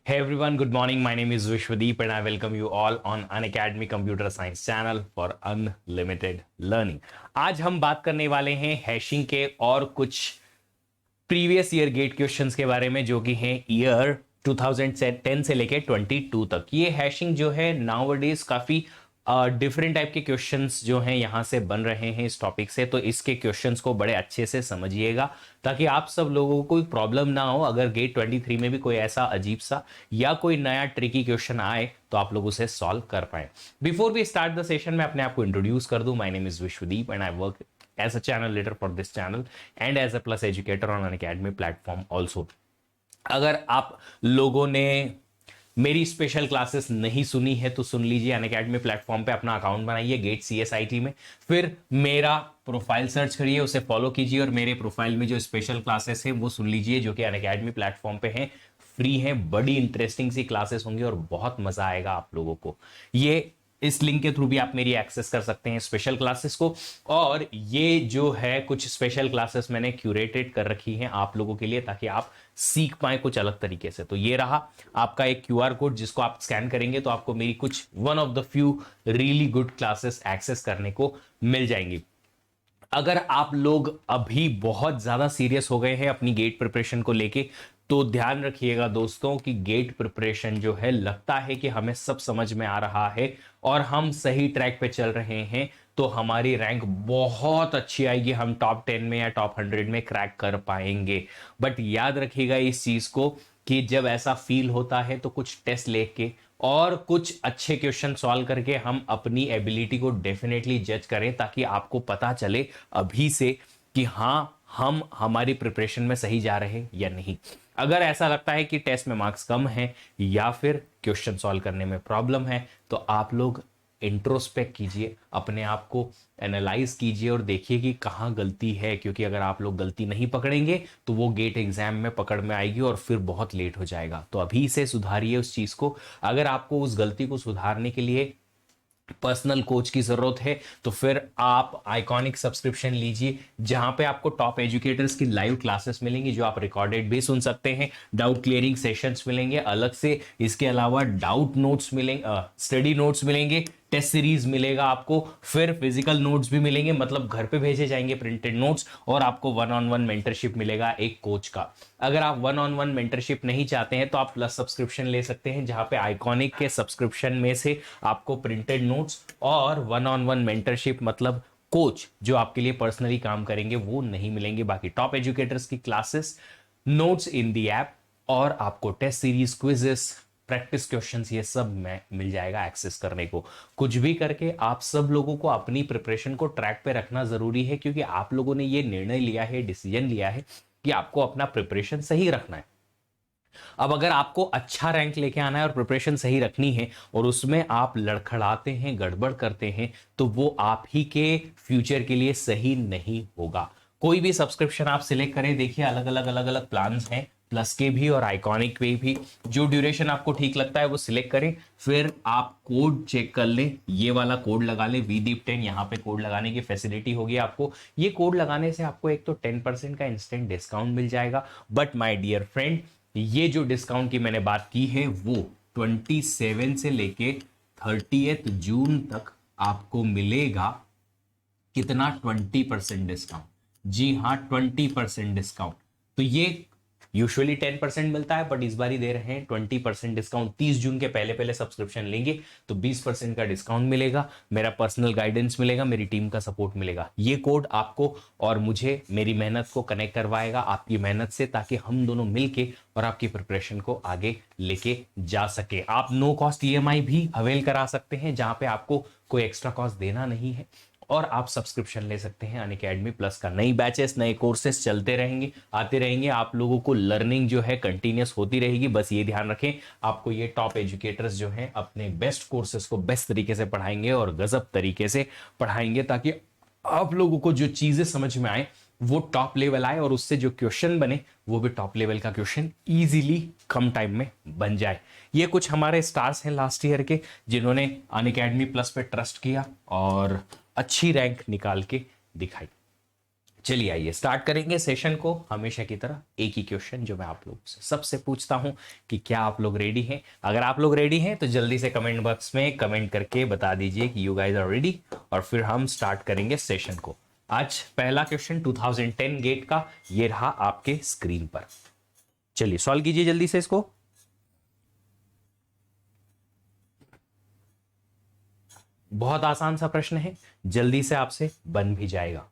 Hey everyone, good morning. My name is Vishwadeep and I welcome you all on Unacademy Computer Science channel for Unlimited Learning. आज हम बात करने वाले हैं hashing के और कुछ प्रीवियस ईयर गेट क्वेश्चंस के बारे में जो कि हैं ईयर 2010 से लेके 22 तक। ये हैशिंग जो है नाउअडेज काफी डिफरेंट टाइप के क्वेश्चंस जो हैं यहाँ से बन रहे हैं इस टॉपिक से, तो इसके क्वेश्चंस को बड़े अच्छे से समझिएगा ताकि आप सब लोगों को कोई प्रॉब्लम ना हो। अगर गेट 23 में भी कोई ऐसा अजीब सा या कोई नया ट्रिकी क्वेश्चन आए तो आप लोग उसे सॉल्व कर पाए। Before we start the session मैं अपने आप को इंट्रोड्यूस कर दूं। My name is Vishwadeep and I work as a channel leader for this channel and as a plus educator on an academy platform also. अगर आप लोगों ने मेरी स्पेशल क्लासेस नहीं सुनी है तो सुन लीजिए। अनअकैडमी प्लेटफॉर्म पे अपना अकाउंट बनाइए गेट CSIT में, फिर मेरा प्रोफाइल सर्च करिए, उसे फॉलो कीजिए और मेरे प्रोफाइल में जो स्पेशल क्लासेस है वो सुन लीजिए जो कि अनअकैडमी प्लेटफॉर्म पे हैं, फ्री हैं। बड़ी इंटरेस्टिंग सी क्लासेस होंगी और बहुत मजा आएगा आप लोगों को। ये इस लिंक के थ्रू भी आप मेरी एक्सेस कर सकते हैं स्पेशल क्लासेस को। और ये जो है कुछ स्पेशल क्लासेस मैंने क्यूरेटेड कर रखी हैं आप लोगों के लिए ताकि आप सीख पाए कुछ अलग तरीके से। तो ये रहा आपका एक QR कोड जिसको आप स्कैन करेंगे तो आपको मेरी कुछ one of the few really good classes access करने को मिल जाएंगी। अगर आप लोग अभी बहुत ज्यादा सीरियस हो गए हैं अपनी गेट प्रिपरेशन को लेके तो ध्यान रखिएगा दोस्तों कि गेट प्रिपरेशन जो है लगता है कि हमें सब समझ में आ रहा है और हम सही ट्रैक पे चल रहे हैं तो हमारी रैंक बहुत अच्छी आएगी, हम टॉप 10 में या टॉप 100 में क्रैक कर पाएंगे। बट याद रखिएगा इस चीज को कि जब ऐसा फील होता है तो कुछ टेस्ट लेके और कुछ अच्छे क्वेश्चन सॉल्व करके हम अपनी एबिलिटी को डेफिनेटली जज करें ताकि आपको पता चले अभी से कि हाँ हम हमारी प्रिपरेशन में सही जा रहे हैं या नहीं। अगर ऐसा लगता है कि टेस्ट में मार्क्स कम हैं या फिर क्वेश्चन सॉल्व करने में प्रॉब्लम है तो आप लोग इंट्रोस्पेक्ट कीजिए, अपने आप को एनालाइज कीजिए और देखिए कि कहाँ गलती है, क्योंकि अगर आप लोग गलती नहीं पकड़ेंगे तो वो गेट एग्जाम में पकड़ में आएगी और फिर बहुत लेट हो जाएगा। तो अभी से सुधारिए उस चीज को। अगर आपको उस गलती को सुधारने के लिए पर्सनल कोच की जरूरत है तो फिर आप आइकॉनिक सब्सक्रिप्शन लीजिए जहां पे आपको टॉप एजुकेटर्स की लाइव क्लासेस मिलेंगी जो आप रिकॉर्डेड भी सुन सकते हैं, डाउट क्लियरिंग सेशंस मिलेंगे अलग से, इसके अलावा डाउट नोट्स मिलेंगे, स्टडी नोट्स मिलेंगे, टेस्ट सीरीज मिलेगा आपको, फिर फिजिकल नोट्स भी मिलेंगे, मतलब घर पे भेजे जाएंगे प्रिंटेड नोट्स, और आपको वन ऑन वन मेंटरशिप मिलेगा एक कोच का। अगर आप वन ऑन वन मेंटरशिप नहीं चाहते हैं तो आप प्लस सब्सक्रिप्शन ले सकते हैं जहां पे आइकॉनिक के सब्सक्रिप्शन में से आपको प्रिंटेड नोट्स और वन ऑन वन मेंटरशिप मतलब कोच जो आपके लिए पर्सनली काम करेंगे वो नहीं मिलेंगे। बाकी टॉप एजुकेटर्स की classes, notes in the app और आपको test series, quizzes, practice questions, ये सब में मिल जाएगा एक्सेस करने को। कुछ भी करके आप सब लोगों को अपनी प्रिपरेशन को ट्रैक पे रखना जरूरी है क्योंकि आप लोगों ने ये निर्णय लिया है, डिसीजन लिया है कि आपको अपना प्रिपरेशन सही रखना है। अब अगर आपको अच्छा रैंक लेके आना है और प्रिपरेशन सही रखनी है और उसमें आप लड़खड़ाते हैं, गड़बड़ करते हैं तो वो आप ही के फ्यूचर के लिए सही नहीं होगा। कोई भी सब्सक्रिप्शन आप सिलेक्ट करें, देखिए अलग अलग प्लान्स हैं, प्लस के भी और आइकॉनिक पे भी। जो ड्यूरेशन आपको ठीक लगता है वो सिलेक्ट करें, फिर आप कोड चेक कर लें, ये वाला कोड लगा लें VDEEP10, यहाँ पे कोड लगाने की फैसिलिटी होगी आपको। ये कोड लगाने से आपको एक तो 10% का इंस्टेंट डिस्काउंट मिल जाएगा। बट माय डियर फ्रेंड, ये जो डिस्काउंट की मैंने बात की है वो 27 से लेके 30 जून तक आपको मिलेगा। कितना? 20% डिस्काउंट। जी हाँ, 20% डिस्काउंट। तो ये यूजुअली 10% मिलता है बट इस बार ही दे रहे हैं 20% डिस्काउंट। 30 जून के पहले पहले सब्सक्रिप्शन लेंगे तो 20% का डिस्काउंट मिलेगा, मेरा पर्सनल गाइडेंस मिलेगा, मेरी टीम का सपोर्ट मिलेगा। ये कोड आपको और मुझे मेरी मेहनत को कनेक्ट करवाएगा आपकी मेहनत से ताकि हम दोनों मिलके और आपकी प्रिपरेशन को आगे लेके जा सके। आप नो कॉस्ट EMI भी अवेल करा सकते हैं जहां पे आपको कोई एक्स्ट्रा कॉस्ट देना नहीं है और आप सब्सक्रिप्शन ले सकते हैं अनअकैडमी प्लस का। नई बैचेस, नए कोर्सेस चलते रहेंगे, आते रहेंगे, आप लोगों को लर्निंग जो है कंटिन्यूस होती रहेगी। बस ये ध्यान रखें आपको ये टॉप एजुकेटर्स जो हैं अपने बेस्ट कोर्सेस को बेस्ट तरीके से पढ़ाएंगे और गजब तरीके से पढ़ाएंगे ताकि आप लोगों को जो चीजें समझ में आए वो टॉप लेवल आए और उससे जो क्वेश्चन बने वो भी टॉप लेवल का क्वेश्चन इजीली कम टाइम में बन जाए। ये कुछ हमारे स्टार्स हैं लास्ट ईयर के जिन्होंने अनअकैडमी प्लस पे ट्रस्ट किया और अच्छी रैंक निकाल के दिखाई। चलिए आइए स्टार्ट करेंगे सेशन को। हमेशा की तरह एक ही क्वेश्चन जो मैं आप लोगों से सबसे पूछता हूं कि क्या आप लोग रेडी हैं। अगर आप लोग रेडी हैं तो जल्दी से कमेंट बॉक्स में कमेंट करके बता दीजिए कि यू गाइस आर रेडी, और फिर हम स्टार्ट करेंगे सेशन को। आज पहला क्वेश्चन 2010 गेट का ये रहा आपके स्क्रीन पर। चलिए सॉल्व कीजिए जल्दी से इसको। बहुत आसान सा प्रश्न है, जल्दी से आपसे बन भी जाएगा।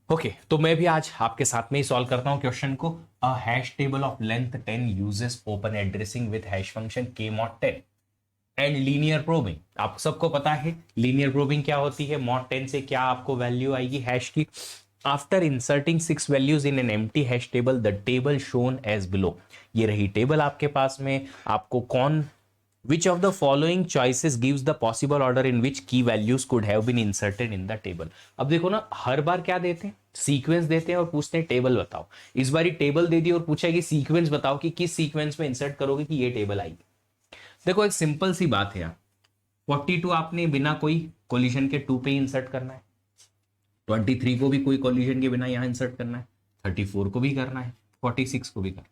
ओके तो मैं भी आज आपके साथ में ही सॉल्व करता हूं क्वेश्चन को। A hash table of length 10 uses open addressing with hash function k mod 10 and linear probing. आप सबको पता है लीनियर प्रोबिंग क्या होती है। mod 10 से क्या आपको वैल्यू आएगी हैश की। After inserting 6 values in an empty hash table the table shown as below. ये रही टेबल आपके पास में। आपको कौन Which of the following choices gives the possible order in which key values could have been inserted in the table? अब देखो ना, हर बार क्या देते हैं, सीक्वेंस देते हैं और पूछते हैं टेबल बताओ। इस बार टेबल दे दी और पूछा कि सीक्वेंस बताओ कि किस सीक्वेंस में इंसर्ट करोगे कि ये टेबल आएगी। देखो एक सिंपल सी बात है यार, 42 आपने बिना कोई कोलिजन के 2 पे इंसर्ट करना है, 23 को भी कोई कोलिजन के बिना यहां इंसर्ट करना है, 34 को भी करना है, 46 को भी करना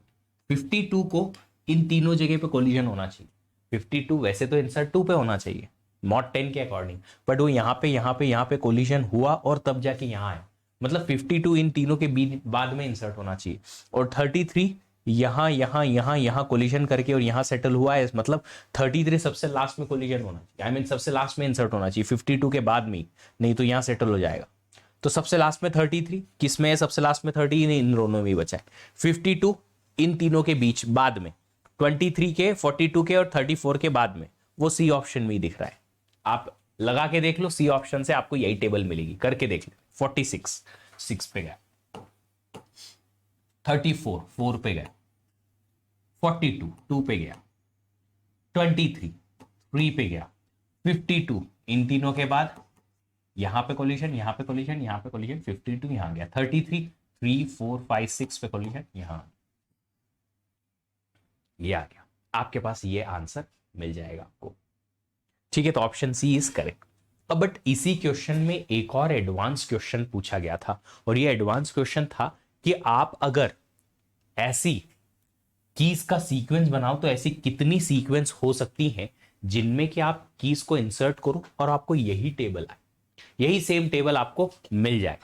है, 52 को इन तीनों जगह पे कोलिजन होना चाहिए। 52 वैसे तो इंसर्ट 2 पे होना चाहिए mod 10 के अकॉर्डिंग, बट वो यहाँ पे कोलिजन हुआ और तब जाके यहाँ आया, मतलब 52 इन तीनों के बाद में इंसर्ट होना चाहिए। और 33 यहाँ कोलिजन करके और यहाँ सेटल हुआ है, मतलब 33 सबसे लास्ट में कोलिजन होना चाहिए, आई मीन सबसे लास्ट में इंसर्ट होना चाहिए 52 के बाद में, नहीं तो यहाँ सेटल हो जाएगा। तो सबसे लास्ट में 33 किस में है, सबसे लास्ट में 30 इन दोनों में ही बचा है। 52 इन तीनों के बीच बाद में, 23 के, 42 के और 34 के बाद में, वो सी ऑप्शन में ही दिख रहा है। आप लगा के देख लो, सी ऑप्शन से आपको यही टेबल मिलेगी, करके देख लो। 46 6 पे गया, 34 4 पे गया, 42 2 पे गया, 23 3 पे गया, 52 इन तीनों के बाद यहां पे कोलिजन, यहां पे कोलिजन, यहां पे कोलिजन, 52 यहां गया, 33 3 4 5 6 पे कोलिजन, यहां ये आ गया। आपके पास ये आंसर मिल जाएगा आपको। ठीक है, तो ऑप्शन सी इज करेक्ट। अब बट इसी क्वेश्चन में एक और एडवांस क्वेश्चन पूछा गया था, और ये एडवांस क्वेश्चन था कि आप अगर ऐसी कीज का सीक्वेंस बनाओ तो ऐसी कितनी सीक्वेंस हो सकती हैं जिनमें कि आप कीज को इंसर्ट करो और आपको यही टेबल आए, यही सेम टेबल आपको मिल जाए।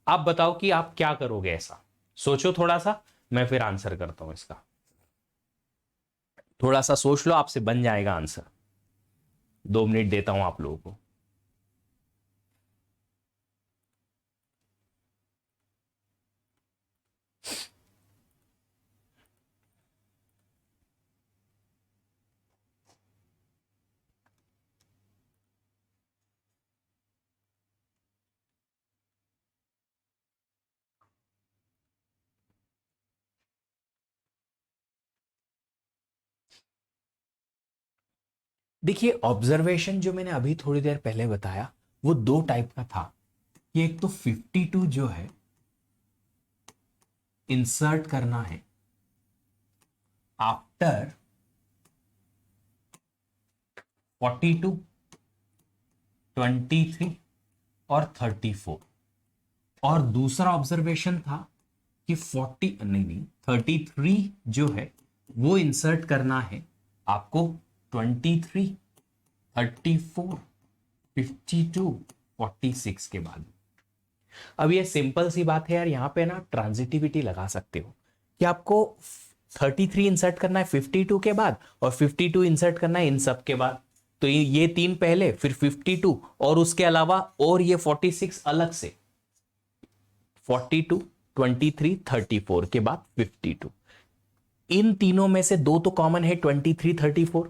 आप बताओ कि आप क्या करोगे। ऐसा सोचो थोड़ा सा, मैं फिर आंसर करता हूं इसका। थोड़ा सा सोच लो, आपसे बन जाएगा आंसर। 2 मिनट देता हूं आप लोगों को। देखिए ऑब्जर्वेशन जो मैंने अभी थोड़ी देर पहले बताया वो 2 टाइप का था कि एक तो 52 जो है इंसर्ट करना है आफ्टर 42 23 और 34, और दूसरा ऑब्जर्वेशन था कि 40 नहीं 33 जो है वो इंसर्ट करना है आपको 23 34 52 46 के बाद। अब ये सिंपल सी बात है यार, यहां पे ना ट्रांजिटिविटी लगा सकते हो कि आपको 33 इंसर्ट करना है 52 के बाद और 52 इंसर्ट करना है इन सब के बाद। तो ये 3 पहले, फिर 52 और उसके अलावा और ये 46 अलग से, 42 23 34 के बाद 52। इन तीनों में से 2 तो कॉमन है 23 34,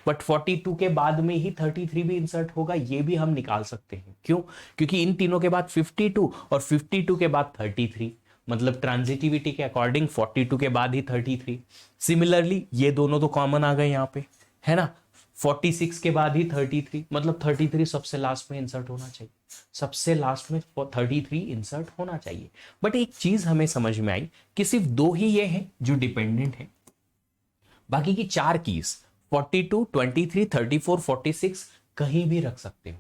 बट 42 के बाद में ही 33 भी इंसर्ट होगा, ये भी हम निकाल सकते हैं। क्यों? क्योंकि इन तीनों के बाद 52 और 52 के बाद 33, मतलब ट्रांजिटिविटी के अकॉर्डिंग 42 के बाद ही 33। सिमिलरली ये दोनों तो कॉमन आ गए यहां पे, है ना। 46 के बाद ही 33, मतलब 33 सबसे लास्ट में इंसर्ट होना चाहिए, सबसे लास्ट में 33 इंसर्ट होना चाहिए। बट एक चीज हमें समझ में आई कि सिर्फ 2 ही ये हैं जो डिपेंडेंट है, बाकी की 4 कीज 42 23 34 46 कहीं भी रख सकते हो।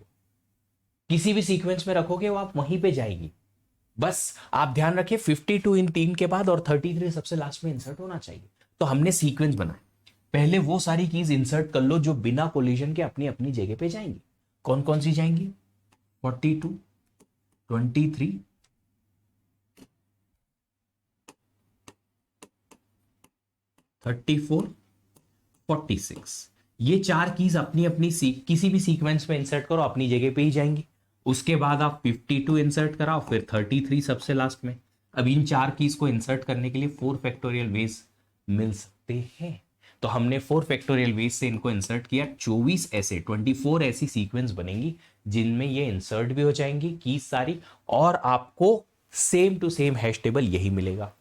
किसी भी सीक्वेंस में रखोगे वो आप वहीं पे जाएगी। बस आप ध्यान रखिए 52 इन 3 के बाद और 33 सबसे लास्ट में इंसर्ट होना चाहिए। तो हमने सीक्वेंस बनाया, पहले वो सारी कीज इंसर्ट कर लो जो बिना कोलिजन के अपनी अपनी जगह पे जाएंगी। कौन कौन सी जाएंगी? 42, 23, 34, 46। ये चार कीज अपनी अपनी किसी भी सीक्वेंस में इंसर्ट करो, अपनी जगह पे ही जाएंगी। उसके बाद आप 52 इंसर्ट कराओ, फिर 33 सबसे लास्ट में। अब इन चार कीज को इंसर्ट करने के लिए 4 फैक्टोरियल वेज मिल सकते हैं। तो हमने 4 फैक्टोरियल वेज से इनको इंसर्ट किया। 24 ऐसी सीक्वेंस बनेंगी जिनमें ये इंसर्ट भी हो जाएंगी कीज सारी, और आपको same to same hash table यही मिलेगा।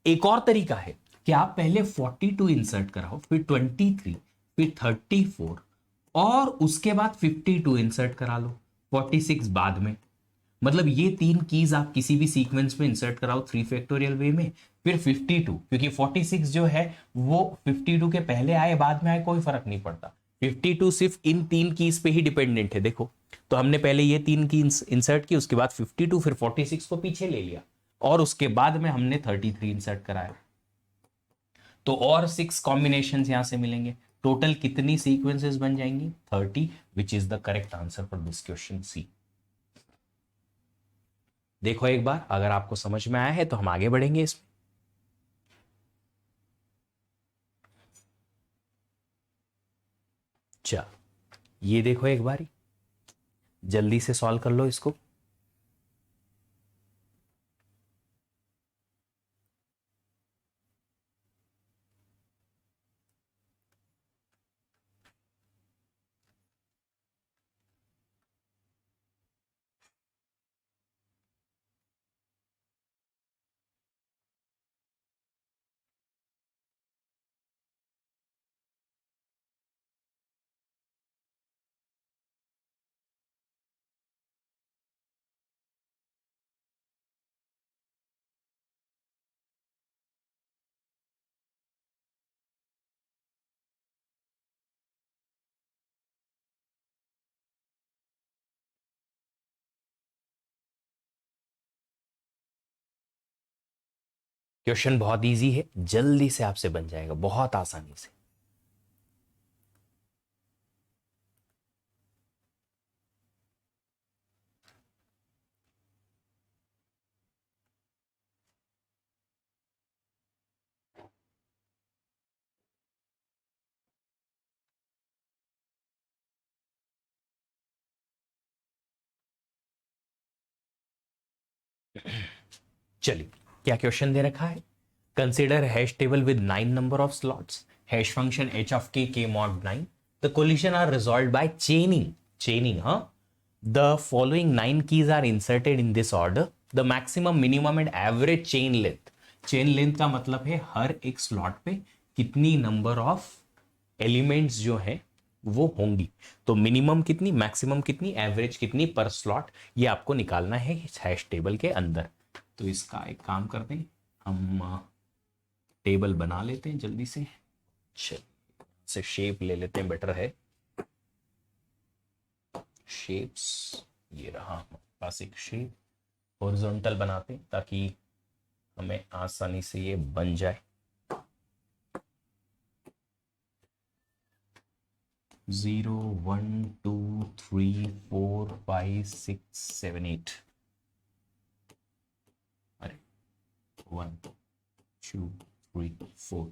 एक और तरीका है कि आप पहले 42 इंसर्ट कराओ, फिर 23, फिर 34 और उसके बाद 52 इंसर्ट करा लो, 46 बाद में। मतलब ये तीन कीज आप किसी भी सीक्वेंस में इंसर्ट कराओ 3 फैक्टोरियल वे में, फिर 52, क्योंकि 46 जो है वो 52 के पहले आए बाद में आए कोई फर्क नहीं पड़ता। 52 सिर्फ इन तीन कीज पे ही डिपेंडेंट है, देखो। तो हमने पहले ये तीन की इंसर्ट की, उसके बाद 52, फिर 46 को पीछे ले लिया, और उसके बाद में हमने 33 इंसर्ट कराया। तो और 6 कॉम्बिनेशन यहां से मिलेंगे। टोटल कितनी सीक्वेंसेस बन जाएंगी? 30, which is the correct answer for this question C. देखो एक बार, अगर आपको समझ में आया है तो हम आगे बढ़ेंगे इसमें। चल, ये देखो एक बारी, जल्दी से सॉल्व कर लो इसको। क्वेश्चन बहुत इजी है, जल्दी से आपसे बन जाएगा, बहुत आसानी से। चलिए, क्या क्वेश्चन दे रखा है? Consider hash table with 9 number of slots, hash function h of k mod 9, the collision are resolved by chaining, huh? The following 9 keys are inserted in this order. The maximum, minimum and average chain length का मतलब है हर एक slot पे कितनी number of elements जो है वो होंगी। तो मिनिमम कितनी, मैक्सिमम कितनी, एवरेज कितनी पर स्लॉट, ये आपको निकालना है इस हैश टेबल के अंदर। तो इसका एक काम करते हैं, हम टेबल बना लेते हैं जल्दी से। चलिए, से शेप ले लेते हैं, बेटर है। शेप्स, ये रहा हमारे पास एक शेप, हॉरिजॉन्टल बनाते हैं ताकि हमें आसानी से ये बन जाए। 0 1 2 3 4 5 6 7 8, अरे 1 2 3 4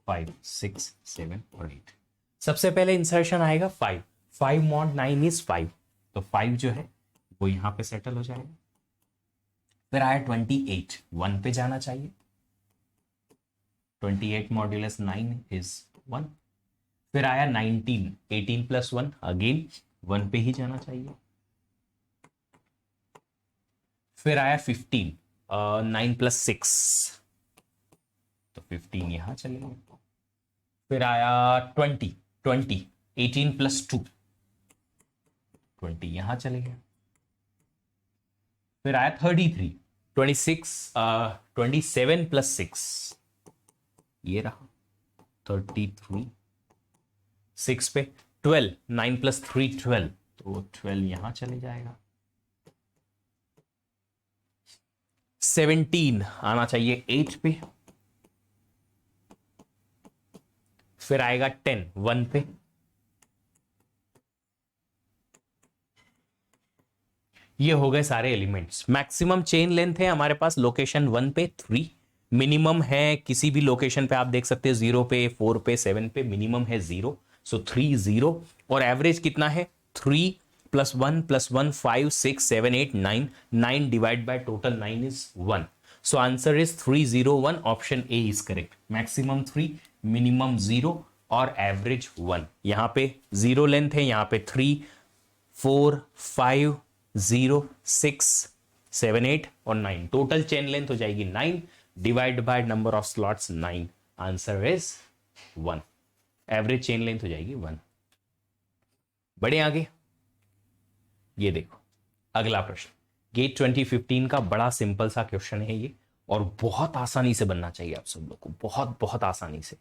5 6 7 और 8। सबसे पहले इंसर्शन आएगा 5, 5 mod 9 इज 5, तो 5 जो है वो यहां पे सेटल हो जाएगा। फिर आया 28, 1 पे जाना चाहिए, 28 मॉड्यूलस 9 इज 1। फिर आया 19, 18 प्लस 1, अगेन 1 पे ही जाना चाहिए। फिर आया 15, 9 प्लस 6, तो 15 यहां चलेगा। फिर आया 20, 18 प्लस 2, 20 यहां चले गया। फिर आया 33, 27 प्लस 6, ये रहा 33। 6 पे 12, 9 प्लस 3 12, तो 12 यहां चले जाएगा। 17 आना चाहिए 8 पे, फिर आएगा 10 1 पे, ये हो गए सारे एलिमेंट्स। मैक्सिमम चेन लेंथ है हमारे पास लोकेशन 1 पे 3, मिनिमम है किसी भी लोकेशन पे आप देख सकते हैं 0 पे 4 पे 7 पे मिनिमम है 0, सो 3 0, और एवरेज कितना है 3 +1 +1 5 6 7 8 9, 9 divide by total 9 is 1, so answer is 301, option A is correct. Maximum 3, minimum 0 और एवरेज 1। यहां पे 0 लेंथ है, यहां पे 3 4 5 0 6 7 8 और 9, टोटल चेन लेंथ हो जाएगी 9 divide by number of slots 9, answer is 1, average chain length हो जाएगी 1। बढ़े आगे, ये देखो अगला प्रश्न, गेट 2015 का बड़ा सिंपल सा क्वेश्चन है ये, और बहुत आसानी से बनना चाहिए आप सब लोग को, बहुत बहुत आसानी से।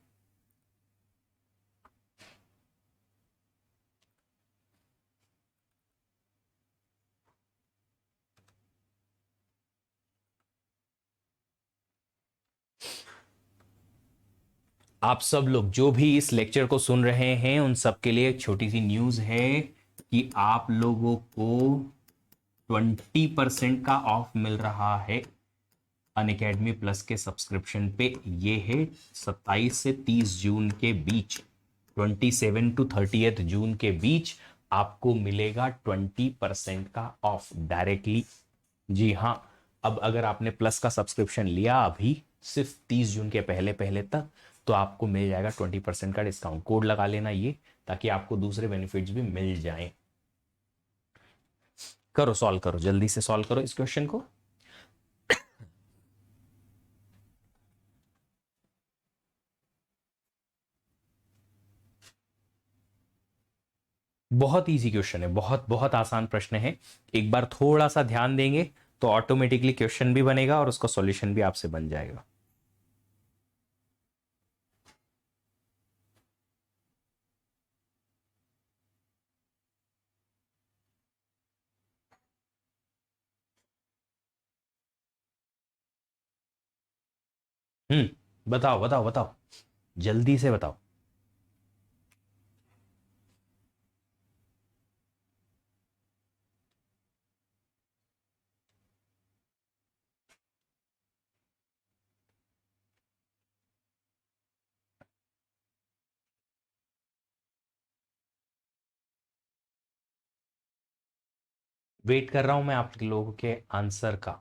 आप सब लोग जो भी इस लेक्चर को सुन रहे हैं उन सब के लिए एक छोटी सी न्यूज है कि आप लोगों को 20% का ऑफ मिल रहा है अनअकैडमी प्लस के सब्सक्रिप्शन पे। ये है 27 से 30 जून के बीच, 27 टू 30 जून के बीच आपको मिलेगा 20% का ऑफ डायरेक्टली। जी हाँ, अब अगर आपने प्लस का सब्सक्रिप्शन लिया अभी सिर्फ 30 जून के पहले पहले तक, तो आपको मिल जाएगा 20% का डिस्काउंट। कोड लगा लेना ये, ताकि आपको दूसरे बेनिफिट्स भी मिल जाएं। करो, सॉल्व करो, जल्दी से सॉल्व करो इस क्वेश्चन को। बहुत इजी क्वेश्चन है, बहुत बहुत आसान प्रश्न है। एक बार थोड़ा सा ध्यान देंगे तो ऑटोमेटिकली क्वेश्चन भी बनेगा और उसका सॉल्यूशन भी आपसे बन जाएगा। बताओ बताओ बताओ, जल्दी से बताओ। वेट कर रहा हूं मैं आप लोगों के आंसर का।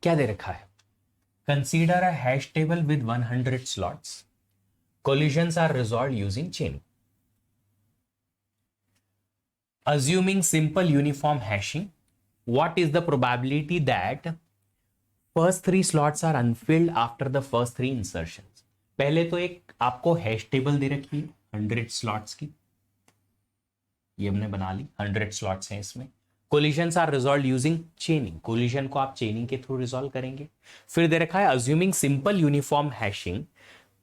क्या दे रखा है? Consider a hash table with 100 slots, collisions are resolved using chain, assuming simple uniform hashing, what is the probability that first three slots are unfilled after the first three insertions? पहले तो एक आपको hash table दे रखी है 100 slots की, ये हमने बना ली, 100 स्लॉट्स हैं इसमें। Collisions are resolve using chaining, collision को आप चेनिंग के थ्रू रिजॉल्व करेंगे। फिर दे रखा है assuming simple uniform hashing,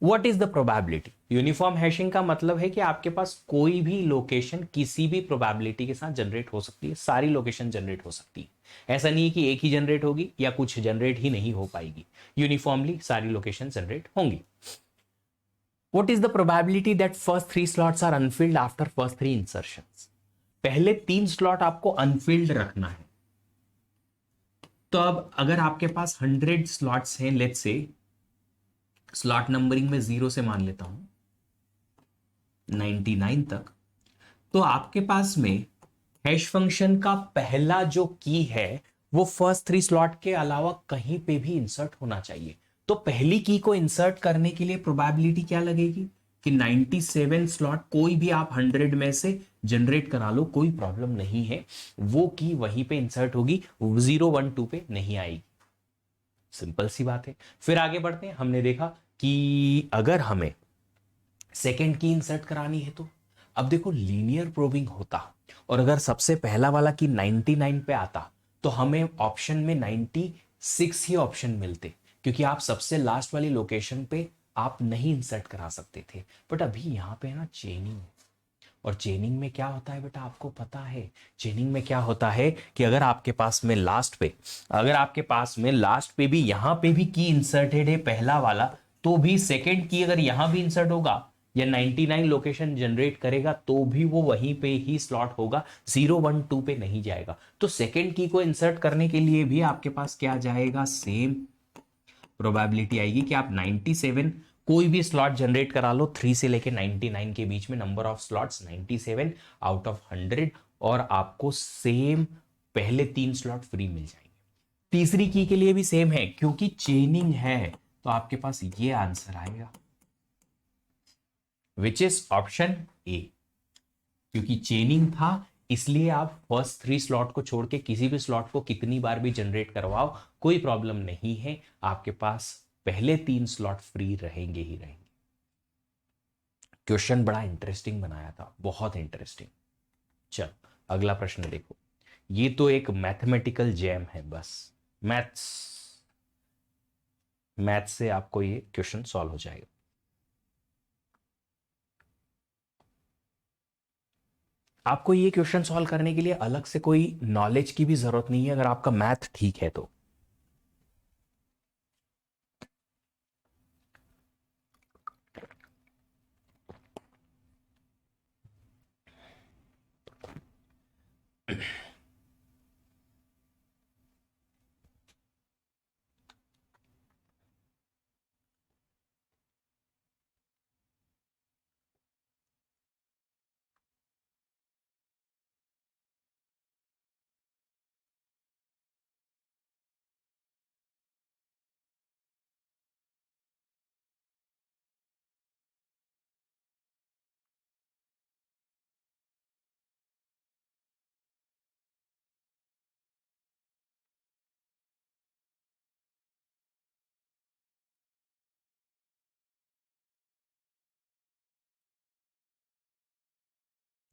what is the probability? Uniform hashing का मतलब है कि आपके पास कोई भी लोकेशन किसी भी प्रोबेबिलिटी के साथ जनरेट हो सकती है, सारी लोकेशन जनरेट हो सकती है। ऐसा नहीं है कि एक ही जनरेट होगी या कुछ जनरेट ही नहीं हो पाएगी, यूनिफॉर्मली सारी लोकेशन जनरेट होंगी। What is the probability that first three slots are unfilled after first three insertions? पहले 3 स्लॉट आपको अनफिल्ड रखना है। तो अब अगर आपके पास 100 स्लॉट्स हैं, लेट्स से स्लॉट नंबरिंग में 0 से मान लेता हूं 99 तक, तो आपके पास में हैश फंक्शन का पहला जो की है वो फर्स्ट 3 स्लॉट के अलावा कहीं पे भी इंसर्ट होना चाहिए। तो पहली की को इंसर्ट करने के लिए प्रोबेबिलिटी क्या लगेगी कि 97 स्लॉट कोई भी आप 100 में से जनरेट करा लो, कोई प्रॉब्लम नहीं है, वो की वहीं पे इंसर्ट होगी, 0 1 2 पे नहीं आएगी। सिंपल सी बात है। फिर आगे बढ़ते हैं, हमने देखा कि अगर हमें सेकेंड की इंसर्ट करानी है तो अब देखो लीनियर प्रोबिंग होता, और अगर सबसे पहला वाला की 99 पे आता तो हमें ऑप्शन में 96 ही ऑप्शन मिलते, क्योंकि आप सबसे लास्ट वाली लोकेशन पे आप नहीं इंसर्ट करा सकते थे। बट अभी यहां पे ना चेनिंग है, और चेनिंग में क्या होता है बेटा, आपको पता है चेनिंग में क्या होता है कि अगर आपके पास में लास्ट पे भी यहां पे भी की इंसर्टेड है पहला वाला, तो भी सेकंड की अगर यहां भी इंसर्ट होगा या 99 लोकेशन जनरेट करेगा तो भी वो वहीं पे ही स्लॉट होगा, 0 1 2 पे नहीं जाएगा। तो सेकंड की को इंसर्ट करने के लिए भी आपके पास क्या जाएगा, सेम प्रोबेबिलिटी आएगी कि आप 97 कोई भी स्लॉट जनरेट करा लो, 3 से लेके 99 के बीच में number of slots 97 out of 100, और आपको सेम पहले 3 स्लॉट फ्री मिल जाएंगे। तीसरी की के लिए भी सेम है, क्योंकि चेनिंग है तो आपके पास ये आंसर आएगा, विच इज ऑप्शन ए। क्योंकि चेनिंग था इसलिए आप फर्स्ट 3 स्लॉट को छोड़ के किसी भी स्लॉट को कितनी बार भी जनरेट करवाओ कोई प्रॉब्लम नहीं है, आपके पास पहले 3 स्लॉट फ्री रहेंगे ही रहेंगे। क्वेश्चन बड़ा इंटरेस्टिंग बनाया था, बहुत इंटरेस्टिंग। चल अगला प्रश्न देखो, ये तो एक मैथमेटिकल जैम है, बस मैथ्स से आपको ये क्वेश्चन सॉल्व हो जाएगा। आपको ये क्वेश्चन सॉल्व करने के लिए अलग से कोई नॉलेज की भी जरूरत नहीं है अगर आपका मैथ ठीक है तो।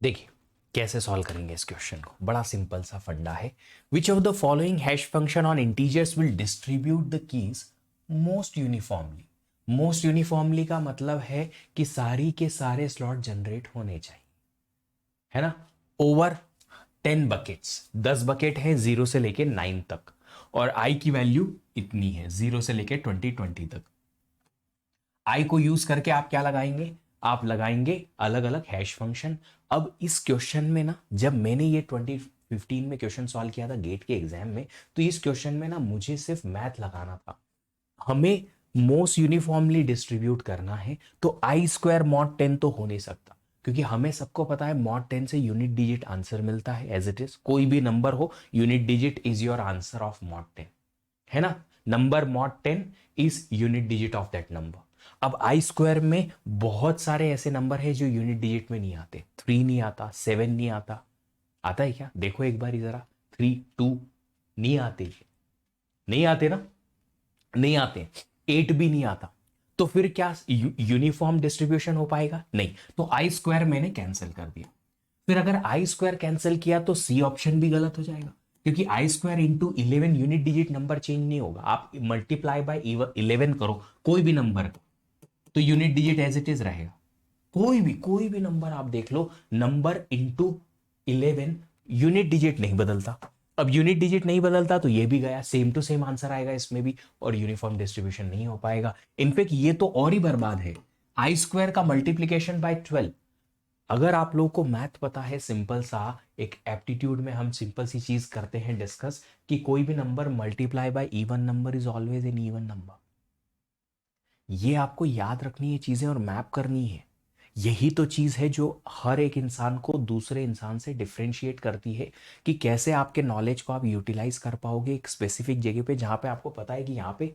देखिए कैसे सॉल्व करेंगे इस क्वेश्चन को, बड़ा सिंपल सा फंडा है। Which of the following hash function on integers will distribute the keys most uniformly. Most uniformly का मतलब है कि सारी के सारे स्लॉट जनरेट होने चाहिए, है ना, ओवर 10 बकेट्स, 10 बकेट है 0 से लेके 9 तक, और आई की वैल्यू इतनी है 0 से लेके 20 तक। आई को यूज करके आप क्या लगाएंगे, आप लगाएंगे अलग अलग हैश फंक्शन। अब इस क्वेश्चन में ना, जब मैंने ये 2015 में क्वेश्चन सॉल्व किया था गेट के एग्जाम में, तो इस क्वेश्चन में ना मुझे सिर्फ मैथ लगाना था। हमें मोस्ट यूनिफॉर्मली डिस्ट्रीब्यूट करना है, तो आई स्क्वायर मॉड 10 तो हो नहीं सकता, क्योंकि हमें सबको पता है मॉड 10 से यूनिट डिजिट आंसर मिलता है, एज इट इज कोई भी नंबर हो unit digit is your answer of mod 10, है ना। Number mod 10 is unit digit of that number. अब आई स्क्वायर में बहुत सारे ऐसे नंबर है जो यूनिट डिजिट में नहीं आते, 3 नहीं आता, 7 नहीं आता, आता है क्या, देखो एक बार जरा, 3 2 नहीं आते, नहीं आते ना, नहीं आते, 8 भी नहीं आता, तो फिर क्या यूनिफॉर्म डिस्ट्रीब्यूशन हो पाएगा, नहीं। तो आई स्क्वायर मैंने कैंसिल कर दिया। फिर अगर आई स्क्वायर कैंसिल किया तो सी ऑप्शन भी गलत हो जाएगा, क्योंकि I square into 11 unit digit number change नहीं होगा, आप मल्टीप्लाई बाय 11 करो कोई भी नंबर तो unit digit as it is रहेगा। कोई भी नंबर आप देख लो, नंबर इंटू 11 यूनिट डिजिट नहीं बदलता। अब यूनिट डिजिट नहीं बदलता तो ये भी गया, सेम टू सेम आंसर आएगा इसमें भी, और यूनिफॉर्म डिस्ट्रीब्यूशन नहीं हो पाएगा। इनफेक्ट ये तो और ही बर्बाद है, आई स्क्वायर का मल्टीप्लीकेशन बाय 12। अगर आप लोगों को मैथ पता है, सिंपल सा एक एप्टीट्यूड में हम सिंपल सी चीज करते हैं डिस्कस, कि कोई भी number multiply by even number is always an even number. ये आपको याद रखनी है चीजें और मैप करनी है। यही तो चीज है जो हर एक इंसान को दूसरे इंसान से डिफरेंशिएट करती है, कि कैसे आपके नॉलेज को आप यूटिलाइज कर पाओगे एक स्पेसिफिक जगह पे, जहां पे आपको पता है कि यहाँ पे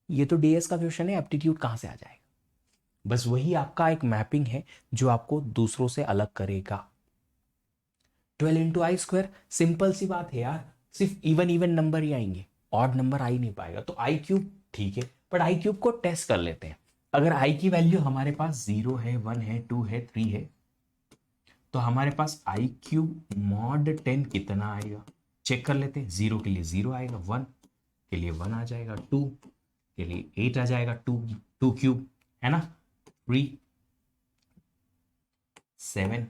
ये तो डीएस का क्वेश्चन है, एप्टीट्यूड कहां से आ जाएगा। बस वही आपका एक मैपिंग है जो आपको दूसरों से अलग करेगा। 12 इंटू आई स्क्वायर, सिंपल सी बात है यार, सिर्फ इवन इवन नंबर ही आएंगे, ऑड नंबर आ ही नहीं पाएगा। तो आई क्यूब ठीक है, बट आई क्यूब को टेस्ट कर लेते हैं। अगर आई की वैल्यू हमारे पास 0 है, 1 है, 2 है, 3 है, तो हमारे पास आई क्यूब मॉड 10 कितना आएगा, चेक कर लेते हैं। 0 के लिए 0 आएगा, 1 के लिए 1 आ जाएगा, 2 के लिए 8 आ जाएगा, 2 2 क्यूब, है ना, 3 7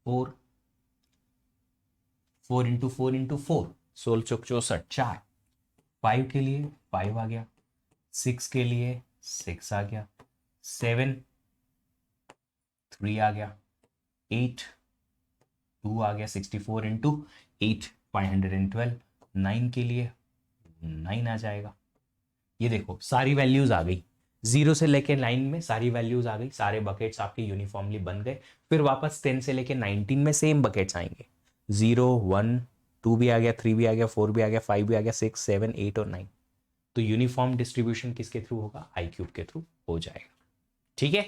4 4 इंटू 4 इंटू 4 16 चौक 64 4 5 के लिए 5 आ गया, 6 के लिए 6 आ गया, 7 3 आ गया, 8 2 आ गया, 64 इंटू 8 512, 9 के लिए 9 आ जाएगा। ये देखो सारी वैल्यूज आ गई, 0 से लेके 9 में सारी वैल्यूज आ गई, सारे बकेट्स आपके यूनिफॉर्मली बन गए। फिर वापस 10 से लेके 19 में सेम बकेट्स आएंगे, 0 1 2 भी आ गया, 3 भी आ गया, 4 भी आ गया, 5 भी आ गया, 6 7 8 और 9। तो यूनिफॉर्म डिस्ट्रीब्यूशन किसके थ्रू होगा? आई क्यूब के थ्रू हो जाएगा। ठीक है,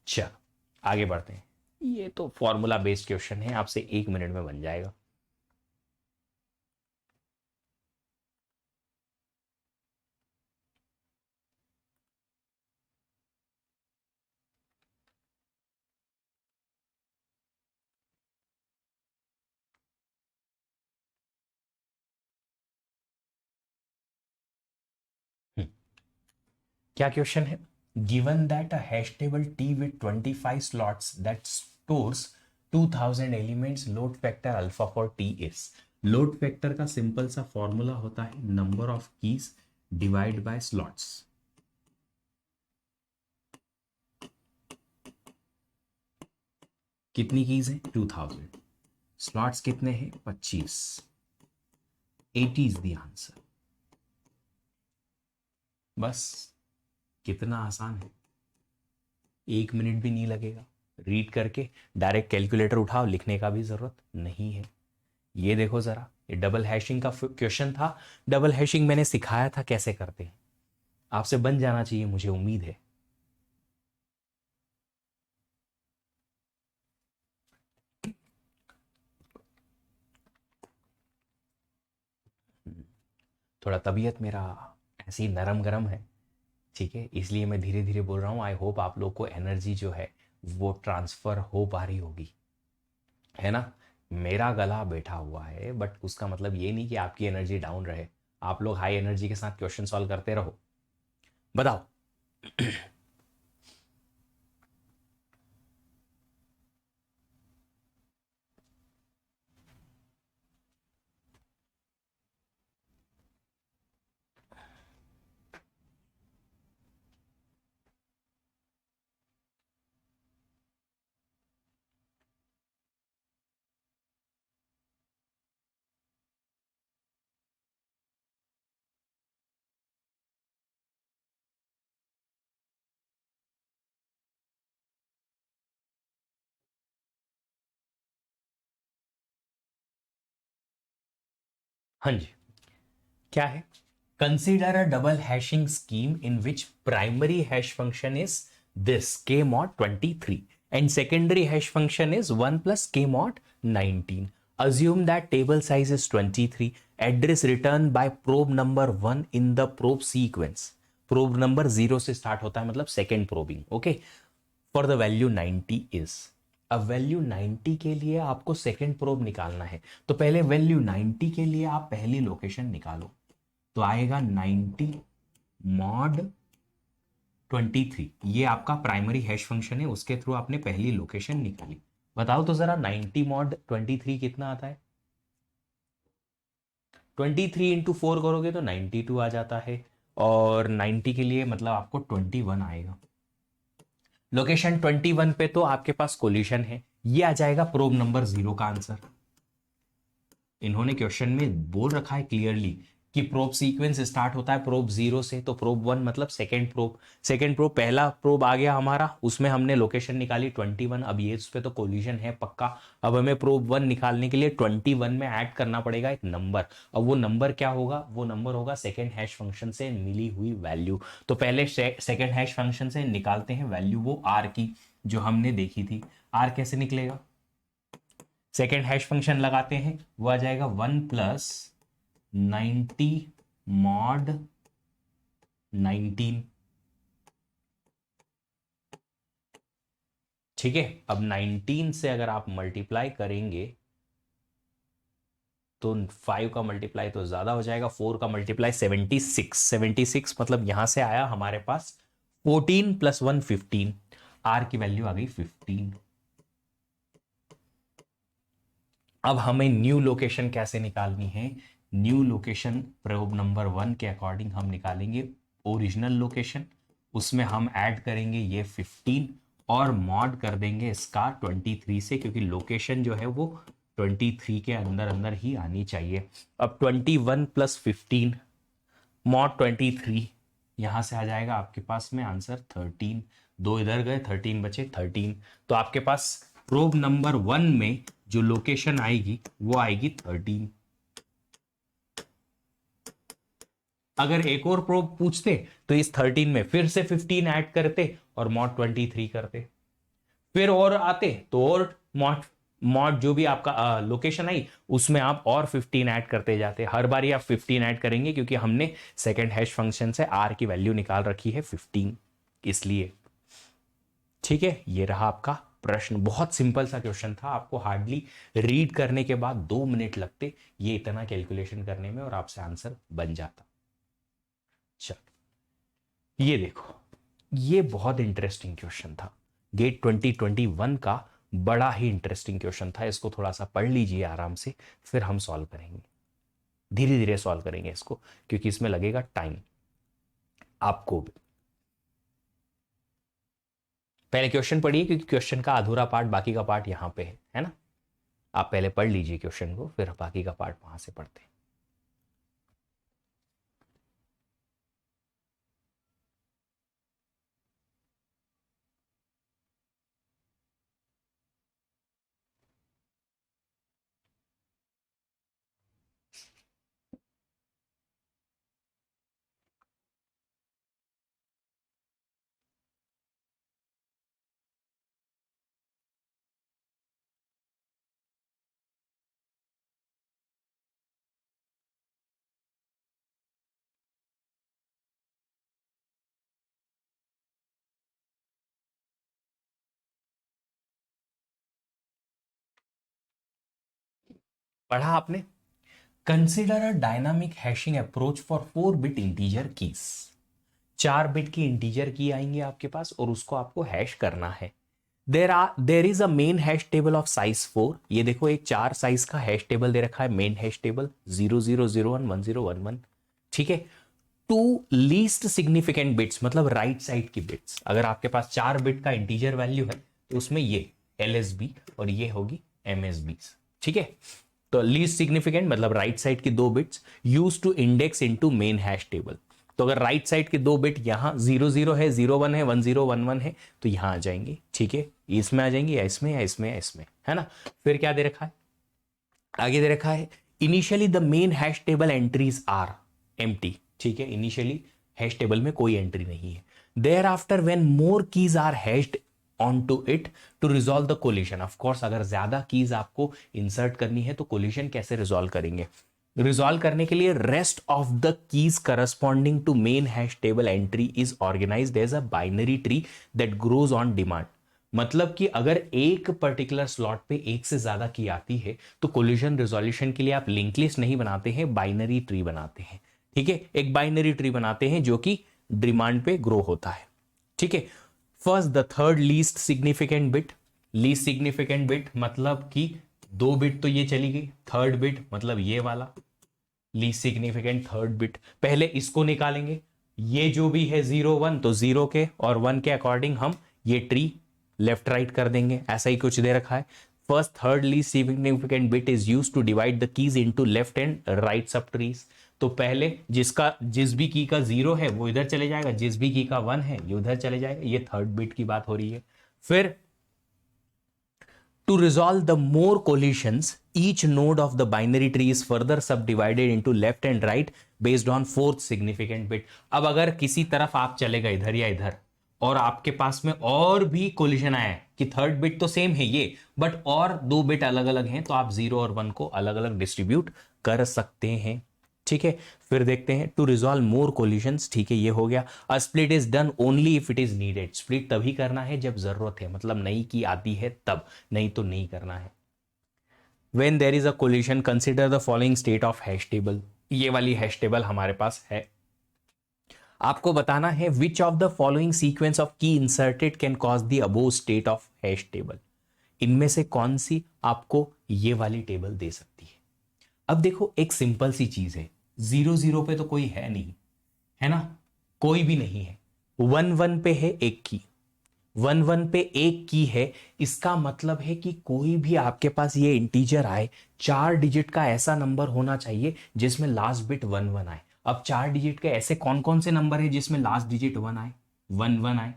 चल आगे बढ़ते हैं। ये तो फॉर्मूला बेस्ड क्वेश्चन है, आपसे 1 मिनट में बन जाएगा। क्या क्वेश्चन है? Given that a hash table T with 25 slots that stores 2000 elements, load factor alpha for T is. Load factor का सिंपल सा फॉर्मूला होता है number of keys divide by slots. कितनी कीज है? 2000। स्लॉट्स कितने हैं? 25। 80 इज द आंसर। बस कितना आसान है, 1 मिनट भी नहीं लगेगा। रीड करके डायरेक्ट कैलकुलेटर उठाओ, लिखने का भी जरूरत नहीं है। ये देखो जरा, ये डबल हैशिंग का क्वेश्चन था। डबल हैशिंग मैंने सिखाया था कैसे करते हैं, आपसे बन जाना चाहिए, मुझे उम्मीद है। थोड़ा तबीयत मेरा ऐसी नरम गरम है, ठीक है, इसलिए मैं धीरे धीरे बोल रहा हूँ। आई होप आप लोग को एनर्जी जो है वो ट्रांसफर हो पा रही होगी, है ना। मेरा गला बैठा हुआ है, बट उसका मतलब ये नहीं कि आपकी एनर्जी डाउन रहे। आप लोग हाई एनर्जी के साथ क्वेश्चन सॉल्व करते रहो। बताओ। हाँ जी, क्या है? Consider a double hashing scheme in which primary hash function is this k mod 23 and secondary hash function is 1 plus k mod 19. Assume that table size is 23. Address returned by probe number 1 in the probe sequence. Probe number 0 से start होता है, मतलब second probing. Okay. For the value 90 is. अब value 90 के लिए आपको second probe निकालना है, तो पहले वैल्यू 90 के लिए आप पहली लोकेशन निकालो। तो आएगा 90 मॉड 23, ये आपका प्राइमरी हैश फंक्शन है, उसके थ्रू आपने पहली लोकेशन निकाली। बताओ तो जरा 90 मॉड 23 कितना आता है? 23 इंटू 4 करोगे तो 92 आ जाता है, और 90 के लिए मतलब आपको 21 आएगा। लोकेशन 21 पे तो आपके पास कोलिशन है, ये आ जाएगा प्रोब नंबर 0 का आंसर। इन्होंने क्वेश्चन में बोल रखा है क्लियरली कि प्रोब सीक्वेंस स्टार्ट होता है प्रोब 0 से, तो प्रोब 1 मतलब सेकेंड प्रोब। सेकेंड प्रोब, पहला प्रोब आ गया हमारा, उसमें हमने लोकेशन निकाली 21। अब ये उस पे तो कोलिजन है पक्का। अब हमें प्रोब 1 निकालने के लिए 21 में ऐड करना पड़ेगा एक नंबर। अब वो नंबर क्या होगा? वो नंबर होगा सेकेंड हैश फंक्शन से मिली हुई वैल्यू। तो पहले सेकेंड हैश फंक्शन से निकालते हैं वैल्यू, वो आर की जो हमने देखी थी। आर कैसे निकलेगा? सेकेंड हैश फंक्शन लगाते हैं, वो आ जाएगा 1 प्लस 90 मॉड 19। ठीक है, अब 19 से अगर आप मल्टीप्लाई करेंगे तो 5 का मल्टीप्लाई तो ज्यादा हो जाएगा, 4 का मल्टीप्लाई 76। 76 मतलब यहां से आया हमारे पास 14 प्लस 1 15। आर की वैल्यू आ गई 15। अब हमें न्यू लोकेशन कैसे निकालनी है? न्यू लोकेशन प्रोब नंबर 1 के अकॉर्डिंग हम निकालेंगे ओरिजिनल लोकेशन, उसमें हम ऐड करेंगे ये 15 और मॉड कर देंगे इसका 23 से, क्योंकि लोकेशन जो है वो 23 के अंदर अंदर ही आनी चाहिए। अब 21 प्लस 15 मॉड 23, यहां से आ जाएगा आपके पास में आंसर 13। दो इधर गए, 13 बचे 13। तो आपके पास प्रोब नंबर 1 में जो लोकेशन आएगी वो आएगी 13। अगर एक और प्रोब पूछते तो इस 13 में फिर से 15 ऐड करते और मॉड 23 करते, फिर और आते तो और मॉड मॉड जो भी आपका लोकेशन आई उसमें आप और 15 ऐड करते जाते। हर बार आप 15 ऐड करेंगे क्योंकि हमने सेकंड हैश फंक्शन से आर की वैल्यू निकाल रखी है 15, इसलिए। ठीक है, ये रहा आपका प्रश्न। बहुत सिंपल सा क्वेश्चन था, आपको हार्डली रीड करने के बाद 2 मिनट लगते ये इतना कैलकुलेशन करने में और आपसे आंसर बन जाता। चल, ये देखो, ये बहुत इंटरेस्टिंग क्वेश्चन था, गेट 2021 का बड़ा ही इंटरेस्टिंग क्वेश्चन था। इसको थोड़ा सा पढ़ लीजिए आराम से, फिर हम सॉल्व करेंगे, धीरे धीरे सॉल्व करेंगे इसको, क्योंकि इसमें लगेगा टाइम आपको भी। पहले क्वेश्चन पढ़िए, क्योंकि क्वेश्चन का अधूरा पार्ट, बाकी का पार्ट यहां पे है ना। आप पहले पढ़ लीजिए क्वेश्चन को, फिर बाकी का पार्ट वहां से पढ़ते हैं। पढ़ा आपने? Consider a dynamic hashing approach for 4 bit integer keys. 4 bit की इंटीजर की आएंगे आपके पास और उसको आपको हैश करना है। There is a main hash table of size 4। ये देखो, एक 4 साइज का हैश टेबल दे रखा है, मेन हैश टेबल 00011011। ठीक है, 2 लीस्ट सिग्निफिकेंट बिट्स, मतलब राइट साइड की बिट्स। अगर आपके पास 4 बिट का इंटीजर वैल्यू है तो उसमें ये LSB और ये होगी MSB। ठीक है, तो लीस्ट सिग्निफिकेंट मतलब राइट साइड की 2 bits use to index into main hash table. तो अगर राइट साइड के 2 बिट यहां 00 है, 01 है, 1011 है, तो यहां आ जाएंगे। ठीक है, इसमें आ जाएंगे, या इसमें या इसमें या इसमें, है ना। फिर क्या दे रखा है, आगे दे रखा है initially the main hash table entries are empty. ठीक है, इनिशियली हैश टेबल में कोई एंट्री नहीं है। Thereafter when more keys are hashed on to it to resolve the collision. Of course, अगर ज्यादा कीज आपको इंसर्ट करनी है तो कोलिशन कैसे रिजॉल्व करेंगे? रिजॉल्व करने के लिए rest of the keys corresponding to main hash table entry is organised as a binary tree that grows on demand. मतलब कि अगर एक पर्टिकुलर स्लॉट पे एक से ज्यादा की आती है तो कोलिजन रिजोल्यूशन के लिए आप लिंक लिस्ट नहीं बनाते हैं, बाइनरी ट्री बनाते हैं। ठीक है, एक बाइनरी ट्री बनाते हैं जो कि डिमांड पे ग्रो होता है। ठीक है, first the third least significant bit. Least significant bit मतलब कि 2 बिट तो ये चली गई, थर्ड बिट मतलब ये वाला लीस्ट सिग्निफिकेंट थर्ड बिट। पहले इसको निकालेंगे, ये जो भी है 01, तो 0 के और 1 के अकॉर्डिंग हम ये ट्री लेफ्ट राइट कर देंगे। ऐसा ही कुछ दे रखा है। First third least significant bit is use to divide the keys into left and right subtrees. तो पहले जिस भी की का 0 है वो इधर चले जाएगा, जिस भी की का 1 है ये उधर चले जाएगा। ये थर्ड बिट की बात हो रही है। फिर to resolve the more collisions, each node of the binary tree is further subdivided into left and right based on fourth significant bit। अब अगर किसी तरफ आप चले गए इधर या इधर और आपके पास में और भी कोलिशन आया है कि थर्ड बिट तो सेम है ये, बट और 2 बिट अलग अलग हैं, तो आप 0 और 1 को अलग अलग डिस्ट्रीब्यूट कर सकते हैं। ठीक है, फिर देखते हैं टू रिजॉल्व मोर कोलिशंस। ठीक है, ये हो गया। A split is done only if it is needed. Split तभी करना है जब जरूरत है, मतलब नई की आती है तब, नहीं तो नहीं करना है। When there is a collision consider the following state of hash table. ये वाली हैश टेबल हमारे पास है। आपको बताना है which of the following sequence of key inserted can cause the above state of hash table. इनमें से कौन सी आपको ये वाली टेबल दे सकती है। अब देखो एक सिंपल सी चीज है, 0 0 पे तो कोई है नहीं, है ना, कोई भी नहीं है। 1 1 पे है एक की, 1 1 पे एक की है, इसका मतलब है कि कोई भी आपके पास ये इंटीजर आए, 4 डिजिट का ऐसा नंबर होना चाहिए जिसमें लास्ट बिट 1 1 आए। अब 4 डिजिट के ऐसे कौन कौन से नंबर है जिसमें लास्ट डिजिट 1 आए, 1 1 आए,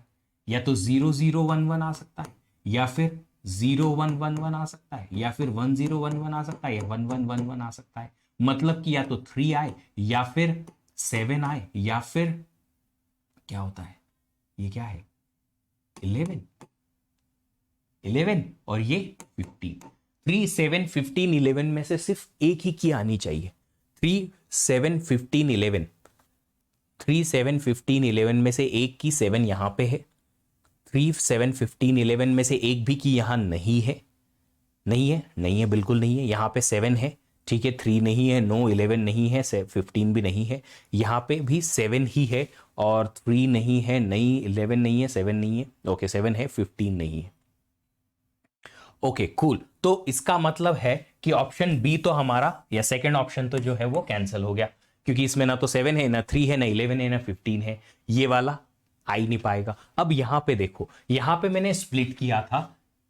या तो 0 0 1 1 आ सकता है, या फिर 0 1 1 1 आ सकता है, या फिर 1 0 1 1 आ सकता है, या 1 1 1 1 आ सकता है। मतलब कि या तो 3 आए, या फिर 7 आए, या फिर क्या होता है, ये क्या है, 11 11 और ये 15। 3 7 15 11 में से सिर्फ एक ही की आनी चाहिए। 3 7 15 11, 3 7 15 11 में से एक की 7 यहां पे है, 3 7 15 11 में से एक भी की यहां नहीं है, नहीं है, नहीं है, बिल्कुल नहीं है। यहां पे 7 है, ठीक है, 3 नहीं है, नो 11 नहीं है, 15 भी नहीं है, यहां पे भी 7 ही है, और 3 नहीं है, नहीं 11 नहीं है, 7 नहीं है, ओके 7 है, 15 नहीं है। ओके कूल, तो इसका मतलब है कि ऑप्शन बी तो हमारा, या सेकंड ऑप्शन तो जो है वो कैंसिल हो गया, क्योंकि इसमें ना तो 7 है, ना 3 है, ना 11 है, ना 15 है, ये वाला आ ही नहीं पाएगा। अब यहां पे देखो, यहां पे मैंने स्प्लिट किया था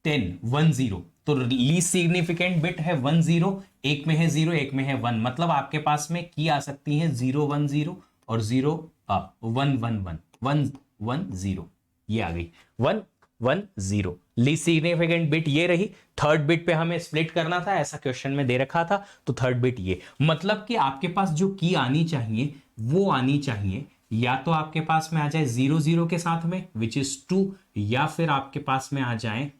10 1 0, तो लीस्ट सिग्निफिकेंट बिट है 1 0, एक में है 0 एक में है 1, मतलब आपके पास में की आ सकती है 0 1 0 और 0 1 1 1 1 1 0, ये आ गई 1 1 0। लीस्ट सिग्निफिकेंट बिट ये रही, थर्ड बिट पे हमें स्प्लिट करना था, ऐसा क्वेश्चन में दे रखा था, तो थर्ड बिट ये, मतलब कि आपके पास जो की आनी चाहिए वो आनी चाहिए, या तो आपके पास में आ जाए 0 0 के साथ में विच इज 2, या फिर आपके पास में आ जाए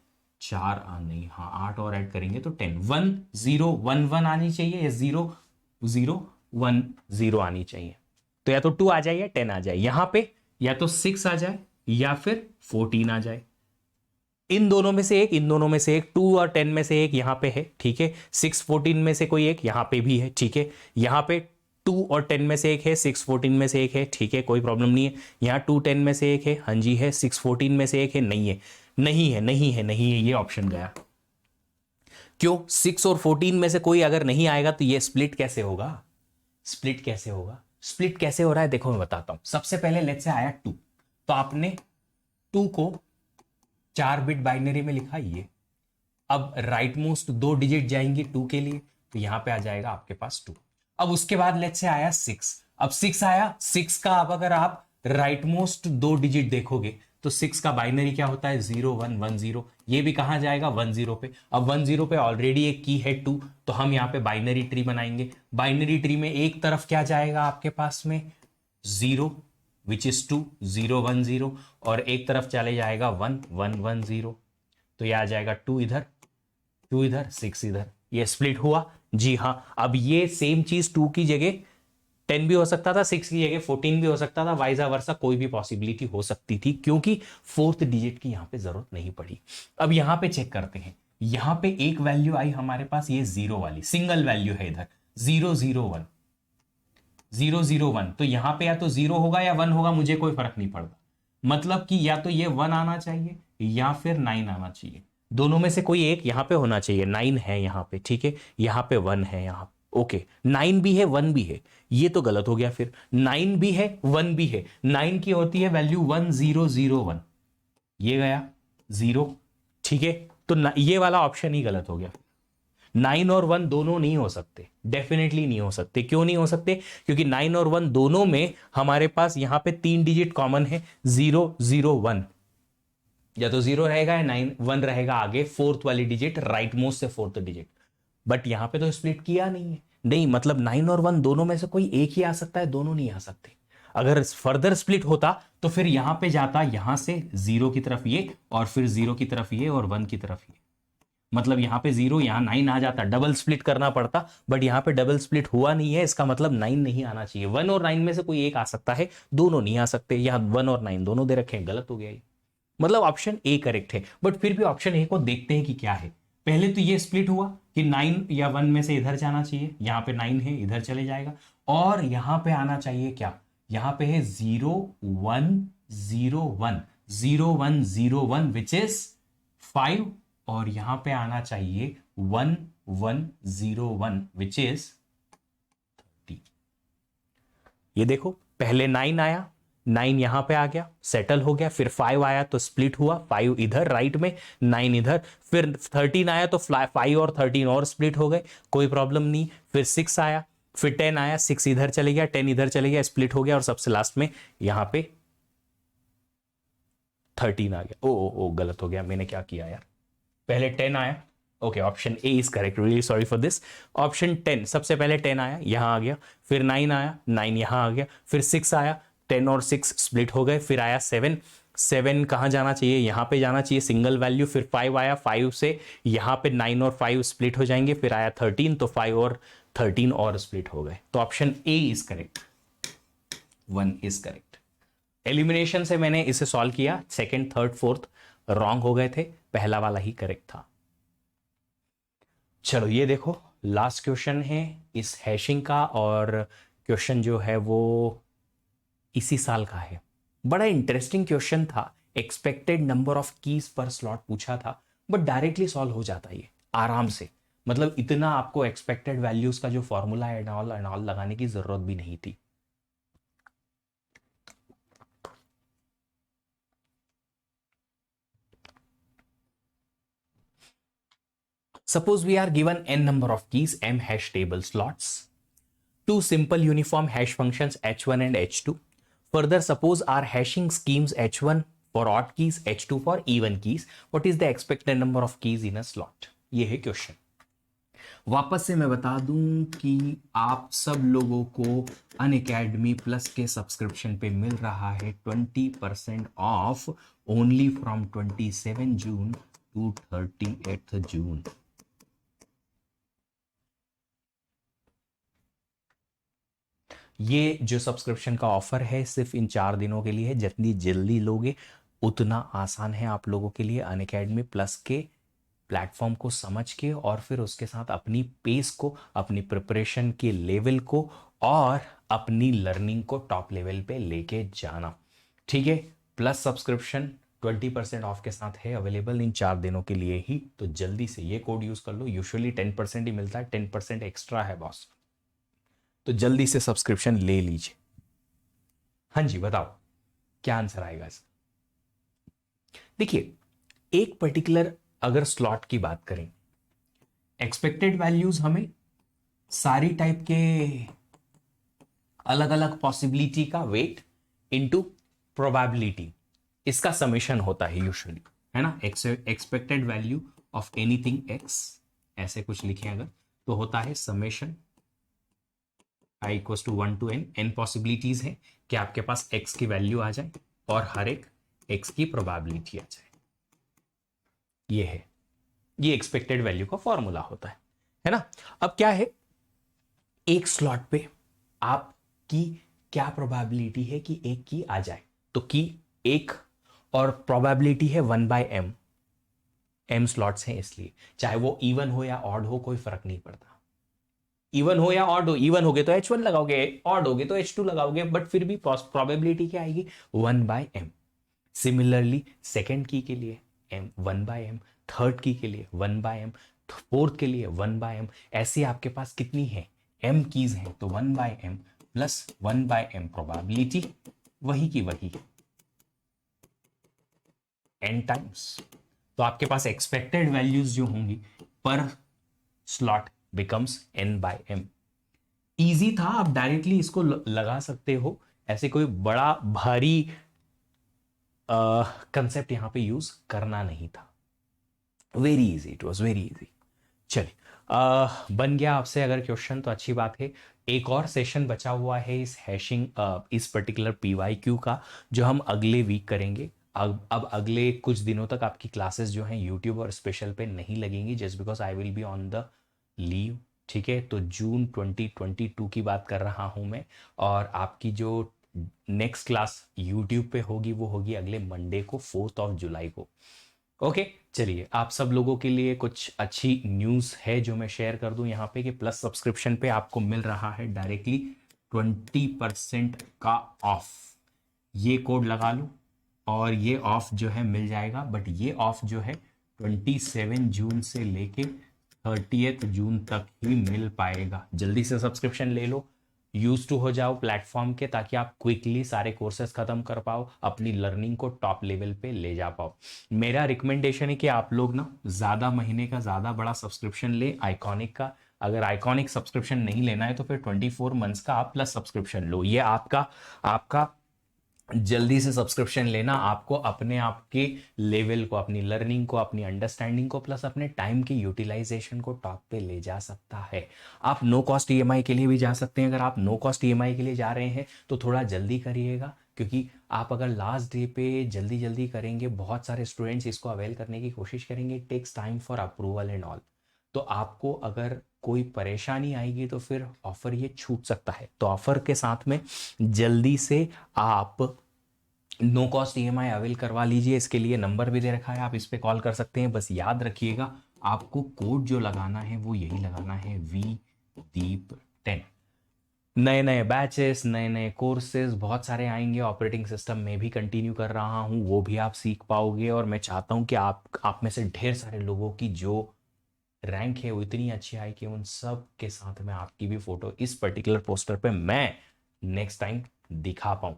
4 नहीं, हाँ 8 और ऐड करेंगे तो 10, 1 0 1 1 आनी चाहिए, या 0 0 1 0 आनी चाहिए। तो या तो 2 आ जाए या 10 आ जाए, यहां पे या तो 6 आ जाए या फिर 14 आ जाए, इन दोनों में से एक, इन दोनों में से एक, 2 और 10 में से एक यहां पे है, ठीक है, 6 14 में से कोई एक यहां पे भी है, ठीक है, यहां पे 2 और 10 में से एक है, 6 14 में से एक है, ठीक है, कोई प्रॉब्लम नहीं है। यहां 2 10 में से एक है, हाँ जी है, 6 14 में से एक है, नहीं है, नहीं है, नहीं है, नहीं है, ये ऑप्शन गया। क्यों, 6 और 14 में से कोई अगर नहीं आएगा तो ये स्प्लिट कैसे होगा, स्प्लिट कैसे होगा, स्प्लिट कैसे हो रहा है देखो मैं बताता हूं। सबसे पहले लेट्स से आया 2, तो आपने 2 को 4 बिट बाइनरी में लिखा ये, अब राइट मोस्ट 2 डिजिट जाएंगी 2 के लिए, तो यहां पे आ जाएगा आपके पास 2। अब उसके बाद लेट्स से आया 6, अब 6 आया, 6 का अब अगर आप राइट मोस्ट 2 डिजिट देखोगे तो 6 का बाइनरी क्या होता है 0 1 1 0, ये भी कहां जाएगा 1 0 पे। अब 1 0 पे ऑलरेडी एक की है 2, तो हम यहां पे बाइनरी ट्री बनाएंगे। बाइनरी ट्री में एक तरफ क्या जाएगा आपके पास में 0 विच इज 2 0 1 0, और एक तरफ चले जाएगा 1 1 1 0, तो ये आ जाएगा 2 इधर 2 इधर 6 इधर, ये स्प्लिट हुआ। जी हाँ, अब ये सेम चीज 2 की जगह 10 भी हो सकता था, 6 की जगह 14 भी हो सकता था, वाइजा वर्सा कोई भी पॉसिबिलिटी हो सकती थी, क्योंकि फोर्थ डिजिट की यहां पे जरूरत नहीं पड़ी। अब यहां पे चेक करते हैं, यहां पे एक वैल्यू आई हमारे पास, ये 0 वाली सिंगल वैल्यू है इधर 0 0 1 0 0 1, तो यहां पे या तो 0 होगा या 1 होगा, मुझे कोई फर्क नहीं पड़ता, मतलब कि या तो ये 1 आना चाहिए या फिर 9 आना चाहिए, दोनों में से कोई एक यहां पे होना चाहिए। 9 है यहां पे, ठीक है, यहां पे 1 है, यहां ओके 9 भी है 1 भी है, ये तो गलत हो गया फिर, 9 भी है 1 भी है, 9 की होती है वैल्यू 1 0 0 1, ये गया 0, ठीक है, तो ये वाला ऑप्शन ही गलत हो गया। 9 और 1 दोनों नहीं हो सकते, डेफिनेटली नहीं हो सकते। क्यों नहीं हो सकते, क्योंकि 9 और 1 दोनों में हमारे पास यहां पे 3 डिजिट कॉमन है 0 0 1, या तो 0 रहेगा या 9 1 रहेगा आगे, फोर्थ वाली डिजिट राइट मोस्ट से फोर्थ डिजिट, बट यहां पे तो स्प्लिट किया नहीं है, नहीं मतलब 9 और 1 दोनों में से कोई एक ही आ सकता है, दोनों नहीं आ सकते। अगर फर्दर स्प्लिट होता तो फिर यहां पे जाता, यहां से 0 की तरफ ये, और फिर 0 की तरफ ये, और 1 की तरफ ये, मतलब यहां पे 0 यहां 9 आ जाता, डबल स्प्लिट करना पड़ता, बट यहां पे डबल स्प्लिट हुआ नहीं है, इसका मतलब 9 नहीं आना चाहिए। 1 और 9 में से कोई एक आ सकता है, दोनों नहीं आ सकते, यहां 1 और 9 दोनों दे रखे हैं, गलत हो गया ये, मतलब ऑप्शन ए करेक्ट है। बट फिर भी ऑप्शन ए को देखते हैं कि क्या है। पहले तो ये स्प्लिट हुआ कि 9 या 1 में से इधर जाना चाहिए, यहां पे 9 है इधर चले जाएगा, और यहां पे आना चाहिए क्या, यहां पे है 0 1 0 1 0 1 0 1 विच इज 5, और यहां पे आना चाहिए 1 101 विच इज 30। ये देखो पहले 9 आया, 9 यहां पे आ गया, सेटल हो गया, फिर 5 आया तो स्प्लिट हुआ, 5 इधर राइट में, 9 इधर, फिर 13 आया तो 5 और 13 और स्प्लिट हो गए, कोई प्रॉब्लम नहीं। फिर 6 आया, फिर 10 आया, 6 इधर चले गया, 10 इधर चले गया, स्प्लिट हो गया, और सबसे लास्ट में यहां पे 13 आ गया। ओ गलत हो गया, मैंने क्या किया यार, पहले 10 आया। Okay, option A is correct, really sorry for this. Option 10, सबसे पहले 10 आया, यहां आ गया, फिर 9 आया, 9 यहां आ गया, फिर 6 आया, 10 और 6 स्प्लिट हो गए, फिर आया 7, 7 कहां जाना चाहिए, यहां पे जाना चाहिए, सिंगल वैल्यू, फिर 5 आया, 5 से यहां पे 9 और 5 स्प्लिट हो जाएंगे, फिर आया 13, तो 5 और 13 और स्प्लिट हो गए, तो option A is correct, 1 is correct. Elimination से मैंने इसे सॉल्व किया, सेकंड, थर्ड, फोर्थ रॉन्ग हो गए थे, पहला वाला ही करेक्ट था। चलो ये देखो लास्ट क्वेश्चन है इस हैशिंग का, और क्वेश्चन जो है वो इसी साल का है। बड़ा इंटरेस्टिंग क्वेश्चन था, एक्सपेक्टेड नंबर ऑफ कीज पर स्लॉट पूछा था, बट डायरेक्टली सॉल्व हो जाता है ये आराम से, मतलब इतना आपको एक्सपेक्टेड वैल्यूज का जो फॉर्मूला है एंड ऑल लगाने की जरूरत भी नहीं थी। Suppose we are given n number of keys, m hash table slots, two simple uniform hash functions h1 and h2. Further, suppose our hashing schemes h1 for odd keys, h2 for even keys. What is the expected number of keys in a slot? ये है question. वापस से मैं बता दूं कि आप सब लोगों को अनअकैडमी प्लस के सब्सक्रिप्शन पे मिल रहा है 20% off only from 27 June to 30 June. ये जो सब्सक्रिप्शन का ऑफर है सिर्फ इन 4 दिनों के लिए है, जितनी जल्दी लोगे उतना आसान है आप लोगों के लिए अनअकैडमी प्लस के प्लेटफॉर्म को समझ के, और फिर उसके साथ अपनी पेस को, अपनी प्रिपरेशन के लेवल को और अपनी लर्निंग को टॉप लेवल पे लेके जाना। ठीक है, प्लस सब्सक्रिप्शन 20% ऑफ के साथ है अवेलेबल इन 4 दिनों के लिए ही, तो जल्दी से ये कोड यूज कर लो। यूजुअली 10% ही मिलता है, 10% एक्स्ट्रा है बॉस, तो जल्दी से सब्सक्रिप्शन ले लीजिए। हाँ जी बताओ क्या आंसर आएगा इसका। देखिए एक पर्टिकुलर अगर स्लॉट की बात करें, एक्सपेक्टेड वैल्यूज हमें सारी टाइप के अलग अलग पॉसिबिलिटी का वेट इनटू प्रोबेबिलिटी, इसका समेशन होता है यूजुअली, है ना। Expected value of anything x, ऐसे कुछ लिखें अगर, तो होता है summation i equals to 1 to n, n possibilities है कि आपके पास x की वैल्यू आ जाए और हर एक x की प्रोबेबिलिटी आ जाए। ये है, ये एक्सपेक्टेड वैल्यू का फॉर्मूला होता है ना। अब क्या है, एक स्लॉट पे आपकी क्या प्रोबेबिलिटी है कि एक की आ जाए, तो की एक और प्रोबेबिलिटी है 1/m, m स्लॉट्स हैं इसलिए, चाहे वो इवन हो या ऑड हो कोई फर्क नहीं पड़ता, इवन हो या ऑड हो, इवन हो गए तो h1 लगाओगे, ऑड हो गए तो h2 लगाओगे, बट फिर भी प्रोबेबिलिटी क्या आएगी 1/m। सिमिलरली सेकेंड की के लिए m 1/m, थर्ड की के लिए 1/m, फोर्थ के लिए 1/m, ऐसे आपके पास कितनी है m कीज हैं, तो 1/m प्लस 1/m प्रोबेबिलिटी, वही की वही n टाइम्स, तो आपके पास एक्सपेक्टेड वैल्यूज जो होंगी पर स्लॉट बिकम्स n/m। इजी था, आप डायरेक्टली इसको लगा सकते हो, ऐसे कोई बड़ा भारी कंसेप्ट यहां पे यूज करना नहीं था, very easy, it was very easy. चलिए बन गया आपसे अगर क्वेश्चन तो अच्छी बात है। एक और सेशन बचा हुआ है इस हैशिंग इस पर्टिकुलर PYQ का, जो हम अगले वीक करेंगे। अब अगले कुछ दिनों तक आपकी क्लासेस जो हैं यूट्यूब और स्पेशल पे नहीं लगेंगी, just because I will be on the leave. ठीक है, तो जून 2022 की बात कर रहा हूं मैं, और आपकी जो नेक्स्ट क्लास यूट्यूब पे होगी वो होगी अगले मंडे को, 4 जुलाई को। ओके चलिए, आप सब लोगों के लिए कुछ अच्छी न्यूज़ है जो मैं शेयर कर दूं यहाँ पे, कि प्लस सब्सक्रिप्शन पे आपको मिल रहा है डायरेक्टली 20% का ऑफ। ये कोड लगा लो और ये ऑफ जो है मिल जाएगा, बट ये ऑफ जो है 27 जून से लेके 30 जून तक ही मिल पाएगा। जल्दी से सब्सक्रिप्शन ले लो, यूज टू हो जाओ प्लेटफॉर्म के, ताकि आप क्विकली सारे कोर्सेज खत्म कर पाओ, अपनी लर्निंग को टॉप लेवल पे ले जा पाओ। मेरा रिकमेंडेशन है कि आप लोग ना ज़्यादा महीने का ज़्यादा बड़ा सब्सक्रिप्शन ले आइकॉनिक का। अगर आइकॉनिक सब्सक्रिप्शन नहीं लेना है तो फिर 24 मंथ्स का आप प्लस सब्सक्रिप्शन लो। ये आपका आपका जल्दी से सब्सक्रिप्शन लेना आपको अपने आप के लेवल को, अपनी लर्निंग को, अपनी अंडरस्टैंडिंग को, प्लस अपने टाइम की यूटिलाइजेशन को टॉप पे ले जा सकता है। आप नो कॉस्ट ईएमआई के लिए भी जा सकते हैं। अगर आप नो कॉस्ट ईएमआई के लिए जा रहे हैं तो थोड़ा जल्दी करिएगा, क्योंकि आप अगर लास्ट डे पे जल्दी जल्दी करेंगे, बहुत सारे स्टूडेंट्स इसको अवेल करने की कोशिश करेंगे, it takes time for approval and all. तो आपको अगर कोई परेशानी आएगी तो फिर ऑफर ये छूट सकता है। तो ऑफर के साथ में जल्दी से आप नो कॉस्ट ईएमआई अवेल करवा लीजिए। इसके लिए नंबर भी दे रखा है, आप इस पे कॉल कर सकते हैं। बस याद रखिएगा, आपको कोड जो लगाना है वो यही लगाना है, वी दीप 10। नए नए बैचेस, नए नए कोर्सेज बहुत सारे आएंगे। ऑपरेटिंग सिस्टम में भी कंटिन्यू कर रहा हूँ, वो भी आप सीख पाओगे। और मैं चाहता हूँ कि आप में से ढेर सारे लोगों की जो रैंक है वो इतनी अच्छी आई कि उन सब के साथ में आपकी भी फोटो इस पर्टिकुलर पोस्टर पे मैं नेक्स्ट टाइम दिखा पाऊँ।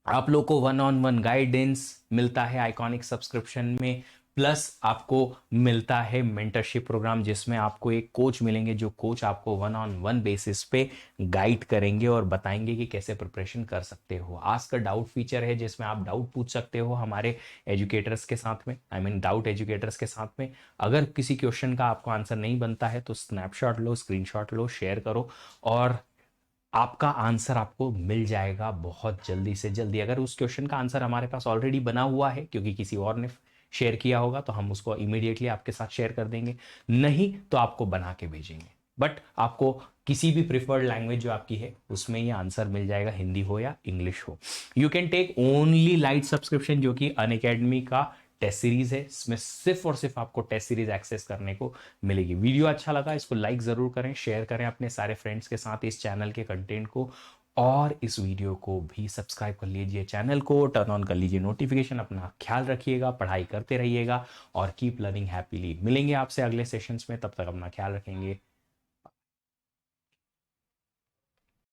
आप लोग को वन ऑन वन गाइडेंस मिलता है आइकॉनिक सब्सक्रिप्शन में, प्लस आपको मिलता है मेंटरशिप प्रोग्राम, जिसमें आपको एक कोच मिलेंगे, जो कोच आपको वन ऑन वन बेसिस पे गाइड करेंगे और बताएंगे कि कैसे प्रिपरेशन कर सकते हो। आस्क अ डाउट फीचर है, जिसमें आप डाउट पूछ सकते हो हमारे एजुकेटर्स के साथ में, आई मीन डाउट एजुकेटर्स के साथ में। अगर किसी क्वेश्चन का आपको आंसर नहीं बनता है तो स्नैपशॉट लो, स्क्रीनशॉट लो, शेयर करो, और आपका आंसर आपको मिल जाएगा बहुत जल्दी से जल्दी। अगर उस क्वेश्चन का आंसर हमारे पास ऑलरेडी बना हुआ है, क्योंकि किसी और ने शेयर किया होगा, तो हम उसको इमीडिएटली आपके साथ शेयर कर देंगे, नहीं तो आपको बना के भेजेंगे। बट आपको किसी भी प्रिफर्ड लैंग्वेज जो आपकी है उसमें ये आंसर मिल जाएगा, हिंदी हो या इंग्लिश हो। You can take only light subscription, जो कि अनअकैडमी का टेस्ट सीरीज है। इसमें सिर्फ और सिर्फ आपको टेस्ट सीरीज एक्सेस करने को मिलेगी। वीडियो अच्छा लगा इसको लाइक जरूर करें, शेयर करें अपने सारे फ्रेंड्स के साथ इस चैनल के कंटेंट को, और इस वीडियो को भी सब्सक्राइब कर लीजिए, चैनल को टर्न ऑन कर लीजिए नोटिफिकेशन। अपना ख्याल रखिएगा, पढ़ाई करते रहिएगा और कीप लर्निंग हैप्पीली। मिलेंगे आपसे अगले सेशंस में, तब तक अपना ख्याल रखेंगे।